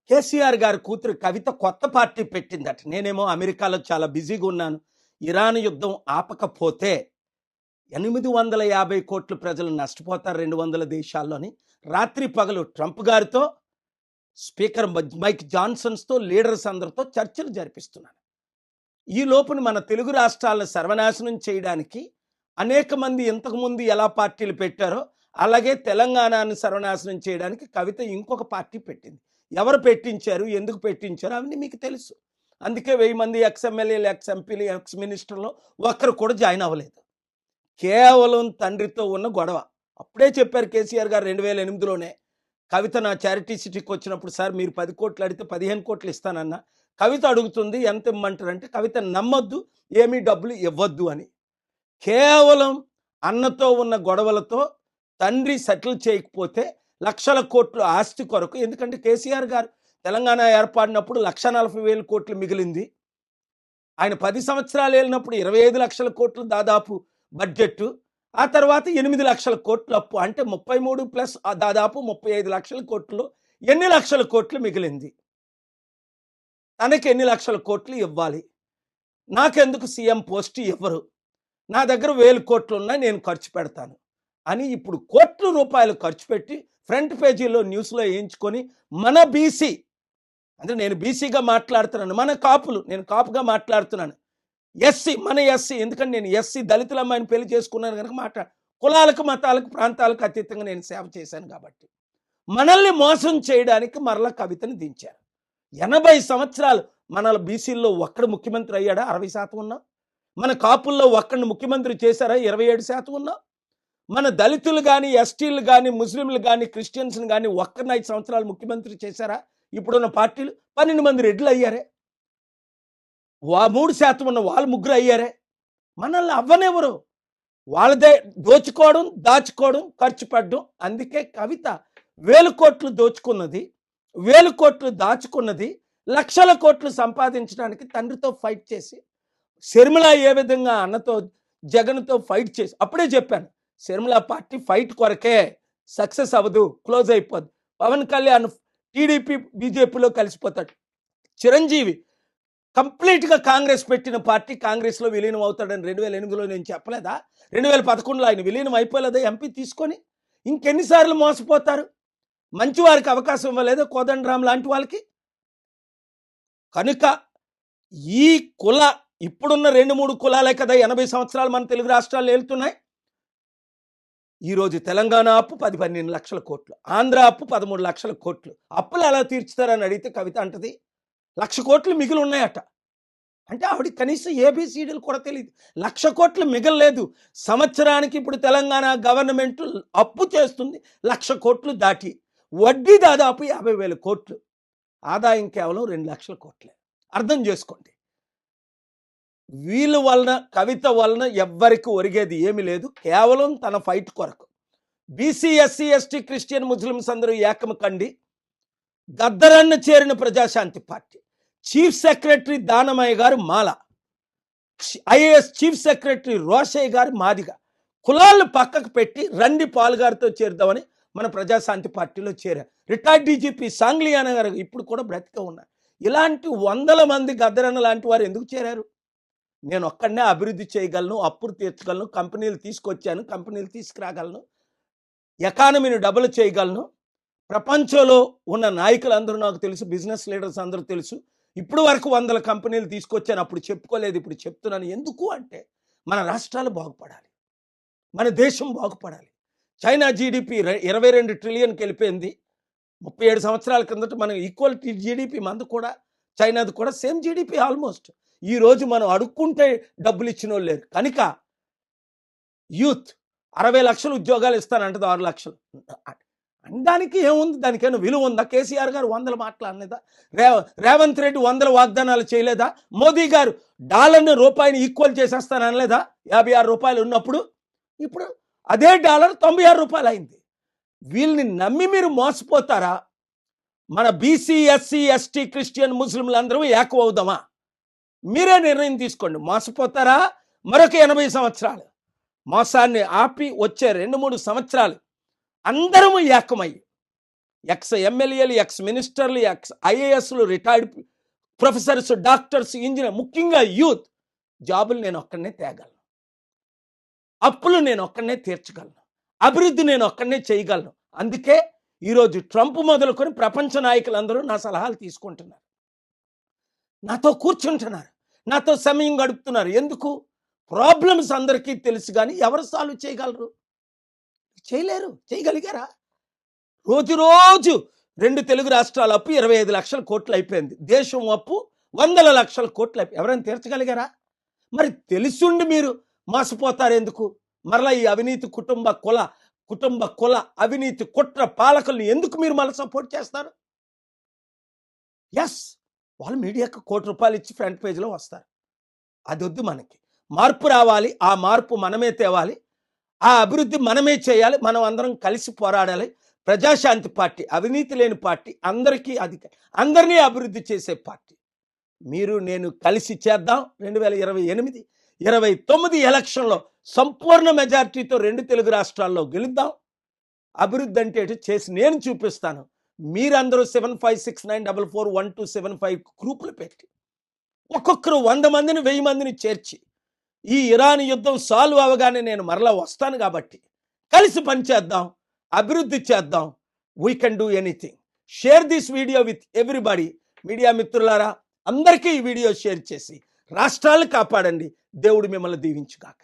కేసీఆర్ గారి కూతురు కవిత కొత్త పార్టీ పెట్టిందట. నేనేమో అమెరికాలో చాలా బిజీగా ఉన్నాను. ఇరాన్ యుద్ధం ఆపకపోతే 850 కోట్ల ప్రజలు నష్టపోతారు 200 దేశాల్లోని. రాత్రి పగలు ట్రంప్ గారితో, స్పీకర్ మైక్ జాన్సన్స్తో, లీడర్స్ అందరితో చర్చలు జరిపిస్తున్నాను. ఈ లోపున మన తెలుగు రాష్ట్రాలను సర్వనాశనం చేయడానికి అనేక మంది ఇంతకుముందు ఎలా పార్టీలు పెట్టారో అలాగే తెలంగాణను సర్వనాశనం చేయడానికి కవిత ఇంకొక పార్టీ పెట్టింది. ఎవరు పెట్టించారు, ఎందుకు పెట్టించారు అవన్నీ మీకు తెలుసు. అందుకే 1000 మంది ఎక్స్ఎమ్మెల్యేలు, ఎక్స్ఎంపీలు, ఎక్స్ మినిస్టర్లు ఒక్కరు కూడా జాయిన్ అవ్వలేదు. కేవలం తండ్రితో ఉన్న గొడవ. అప్పుడే చెప్పారు కేసీఆర్ గారు 2008లోనే. కవిత నా చారిటీ సిటీకి వచ్చినప్పుడు, సార్ మీరు 10 కోట్లు అడిగితే 15 కోట్లు ఇస్తానన్న. కవిత అడుగుతుంది ఎంత ఇమ్మంటారంటే, కవిత నమ్మొద్దు, ఏమీ డబ్బులు ఇవ్వద్దు అని. కేవలం అన్నతో ఉన్న గొడవలతో తండ్రి సెటిల్ చేయకపోతే లక్షల కోట్లు ఆస్తి కొరకు, ఎందుకంటే కేసీఆర్ గారు తెలంగాణ ఏర్పడినప్పుడు 1,40,000 కోట్లు మిగిలింది. ఆయన 10 సంవత్సరాలు వెళ్ళినప్పుడు 25 లక్షల కోట్లు దాదాపు బడ్జెట్. ఆ తర్వాత 8 లక్షల కోట్లు అప్పు. అంటే 33 ప్లస్ దాదాపు 35 లక్షల కోట్లు. ఎన్ని లక్షల కోట్లు మిగిలింది? తనకి ఎన్ని లక్షల కోట్లు ఇవ్వాలి? నాకెందుకు సీఎం పోస్ట్ ఇవ్వరు? నా దగ్గర 1000 కోట్లు ఉన్నాయి, నేను ఖర్చు పెడతాను అని ఇప్పుడు కోట్ల రూపాయలు ఖర్చు పెట్టి ఫ్రంట్ పేజీలో న్యూస్లో వేయించుకొని, మన బీసీ అంటే నేను బీసీగా మాట్లాడుతున్నాను, మన కాపులు, నేను కాపుగా మాట్లాడుతున్నాను, ఎస్సీ మన ఎస్సీ, ఎందుకంటే నేను ఎస్సీ దళితుల అమ్మాయిని పెళ్లి చేసుకున్నాను కనుక కులాలకు, మతాలకు, ప్రాంతాలకు అతీతంగా నేను సేవ చేశాను కాబట్టి మనల్ని మోసం చేయడానికి మరలా కవితని దించారు. 80 సంవత్సరాలు మన బీసీల్లో ఒక్కడు ముఖ్యమంత్రి అయ్యాడా? 60% ఉన్నా. మన కాపుల్లో ఒక్కడిని ముఖ్యమంత్రి చేశారా? 27% ఉన్నా. మన దళితులు కానీ, ఎస్టీలు కానీ, ముస్లింలు కానీ, క్రిస్టియన్స్ని కానీ ఒక్కరిని 5 సంవత్సరాలు ముఖ్యమంత్రి చేశారా? ఇప్పుడున్న పార్టీలు 12 మంది రెడ్లు అయ్యారే. 3% ఉన్న వాళ్ళు 3 అయ్యారే. మనల్ని అవ్వనెవరు? వాళ్ళదే దోచుకోవడం, దాచుకోవడం, ఖర్చు పెట్టడం. అందుకే కవిత 1000 కోట్లు దోచుకున్నది, 1000 కోట్లు దాచుకున్నది, లక్షల కోట్లు సంపాదించడానికి తండ్రితో ఫైట్ చేసి, శర్మిల ఏ విధంగా అన్నతో జగన్తో ఫైట్ చేసి, అప్పుడే చెప్పాను శర్మిల పార్టీ ఫైట్ కొరకే, సక్సెస్ అవ్వదు, క్లోజ్ అయిపోద్ది. పవన్ కళ్యాణ్ టీడీపీ బీజేపీలో కలిసిపోతాడు. చిరంజీవి కంప్లీట్గా కాంగ్రెస్ పెట్టిన పార్టీ కాంగ్రెస్లో విలీనం అవుతాడని 2008లో నేను చెప్పలేదా? 2011లో ఆయన విలీనం అయిపోలేదా ఎంపీ తీసుకొని? ఇంకెన్నిసార్లు మోసపోతారు? మంచి వారికి అవకాశం ఇవ్వలేదా కోదండరాం లాంటి వాళ్ళకి? కనుక ఈ ఇప్పుడున్న 2-3 కులాలే కదా 80 సంవత్సరాలు మన తెలుగు రాష్ట్రాలు వెళ్తున్నాయి. ఈరోజు తెలంగాణ అప్పు 10-12 లక్షల కోట్లు, ఆంధ్ర అప్పు 13 లక్షల కోట్లు. అప్పులు ఎలా తీర్చుతారని అడిగితే కవిత అంటది 1,00,000 కోట్లు మిగిలి ఉన్నాయట. అంటే ఆవిడ కనీసం ఏబిసిడీలు కూడా తెలియదు. 1,00,000 కోట్లు మిగలలేదు. సంవత్సరానికి ఇప్పుడు తెలంగాణ గవర్నమెంట్ అప్పు చేస్తుంది 1,00,000 కోట్లు దాటి, వడ్డీ దాదాపు 50,000 కోట్లు, ఆదాయం కేవలం 2 లక్షల కోట్లే. అర్థం చేసుకోండి. వీళ్ళ వలన, కవిత వలన ఎవ్వరికి ఒరిగేది ఏమీ లేదు. కేవలం తన ఫైట్ కొరకు BC, SC, ST, Christian, Muslims అందరూ ఏకం కండి గద్దరన్న చేరిన Prajashanti party. Chief secretary Danamayya గారు Mala, IAS chief secretary Rosaiah గారు మాదిగ. కులాలను పక్కకు పెట్టి రండి పాల్ గారితో చేరుదామని మన ప్రజాశాంతి పార్టీలో చేరారు. రిటైర్డ్ డీజీపీ సాంగ్లియానా గారు ఇప్పుడు కూడా బ్రతికే ఉన్నారు. ఇలాంటి 100 మంది గద్దరన్న లాంటి వారు ఎందుకు చేరారు? నేను ఒక్కడనే అభివృద్ధి చేయగలను, అప్పులు తీర్చగలను, కంపెనీలు తీసుకొచ్చాను, కంపెనీలు తీసుకురాగలను, ఎకానమీని డబుల్ చేయగలను. ప్రపంచంలో ఉన్న నాయకులందరూ నాకు తెలుసు, బిజినెస్ లీడర్స్ అందరూ తెలుసు. ఇప్పుడు వరకు 100 కంపెనీలు తీసుకొచ్చాను, అప్పుడు చెప్పుకోలేదు, ఇప్పుడు చెప్తున్నాను. ఎందుకు అంటే మన రాష్ట్రాలు బాగుపడాలి, మన దేశం బాగుపడాలి. చైనా జీడిపి 22 ట్రిలియన్కి వెళ్ళిపోయింది 37 సంవత్సరాల కిందట. మనం ఈక్వల్ జీడిపి మంది కూడా, చైనాది కూడా సేమ్ జీడిపి ఆల్మోస్ట్. ఈరోజు మనం అడుక్కుంటే డబ్బులు ఇచ్చిన వాళ్ళు లేరు. కనుక యూత్ 60 లక్షలు ఉద్యోగాలు ఇస్తానంటది, 6 లక్షలు దానికి ఏముంది? దానికైనా విలువ ఉందా? కేసీఆర్ గారు 100 మాట్లాడలేదా? రేవంత్ రెడ్డి 100 వాగ్దానాలు చేయలేదా? మోదీ గారు డాలర్ని రూపాయిని ఈక్వల్ చేసేస్తానలేదా? 56 రూపాయలు ఉన్నప్పుడు ఇప్పుడు అదే డాలర్ 96 రూపాయలు అయింది. వీళ్ళని నమ్మి మీరు మోసపోతారా? మన బీసీ, ఎస్సీ, ఎస్టీ, క్రిస్టియన్, ముస్లింలు అందరూ ఏకం అవుదామా? మీరే నిర్ణయం తీసుకోండి. మోసపోతారా? మరొక 80 సంవత్సరాలు మోసాన్ని ఆపి వచ్చే 2-3 సంవత్సరాలు అందరము ఏకమయ్యి ఎక్స్ ఎమ్మెల్యేలు, ఎక్స్ మినిస్టర్లు, ఎక్స్ ఐఏఎస్లు, రిటైర్డ్ ప్రొఫెసర్స్, డాక్టర్స్, ఇంజనీర్, ముఖ్యంగా యూత్ జాబులు నేను ఒక్కడనే తేగలను, అప్పులు నేను ఒక్కడనే తీర్చగలను, అభివృద్ధి నేను ఒక్కడనే చేయగలను. అందుకే ఈరోజు ట్రంప్ మొదలుకొని ప్రపంచ నాయకులందరూ నా సలహాలు తీసుకుంటున్నారు, నాతో కూర్చుంటున్నారు, నాతో సమయం గడుపుతున్నారు. ఎందుకు? ప్రాబ్లమ్స్ అందరికీ తెలుసు, కానీ ఎవరు సాల్వ్ చేయగలరు? చేయలేరు. చేయగలిగారా? రోజు రోజు 2 తెలుగు రాష్ట్రాల అప్పు 25 లక్షల కోట్లు అయిపోయింది. దేశం అప్పు 100 లక్షల కోట్లు అయిపోయి ఎవరైనా తీర్చగలిగారా? మరి తెలుసుండి మీరు మోసపోతారు ఎందుకు? మరలా ఈ అవినీతి కుటుంబ కుల అవినీతి కుట్ర పాలకుల్ని ఎందుకు మీరు మళ్ళీ సపోర్ట్ చేస్తారు? ఎస్, వాళ్ళు మీడియాకు ₹1 ఇచ్చి ఫ్రంట్ పేజ్లో వస్తారు. అది వద్దు. మనకి మార్పు రావాలి. ఆ మార్పు మనమే తేవాలి. ఆ అభివృద్ధి మనమే చేయాలి. మనం అందరం కలిసి పోరాడాలి. ప్రజాశాంతి పార్టీ, అవినీతి లేని పార్టీ, అందరినీ అభివృద్ధి చేసే పార్టీ. మీరు నేను కలిసి చేద్దాం. 2028, 29 ఎలక్షన్లో సంపూర్ణ మెజారిటీతో 2 తెలుగు రాష్ట్రాల్లో గెలుద్దాం. అభివృద్ధి అంటే చేసి నేను చూపిస్తాను. మీరందరూ 7569441275 గ్రూపులు పెట్టి ఒక్కొక్కరు 100 మందిని 1000 మందిని చేర్చి ఈ ఇరాన్ యుద్ధం సాల్వ్ అవగానే నేను మరలా వస్తాను. కాబట్టి కలిసి పనిచేద్దాం, అభివృద్ధి చేద్దాం. We can do anything. Share this video with everybody. Media మిత్రులారా, అందరికీ ఈ వీడియో షేర్ చేసి రాష్ట్రాలను కాపాడండి. దేవుడు మిమ్మల్ని దీవించుగాక.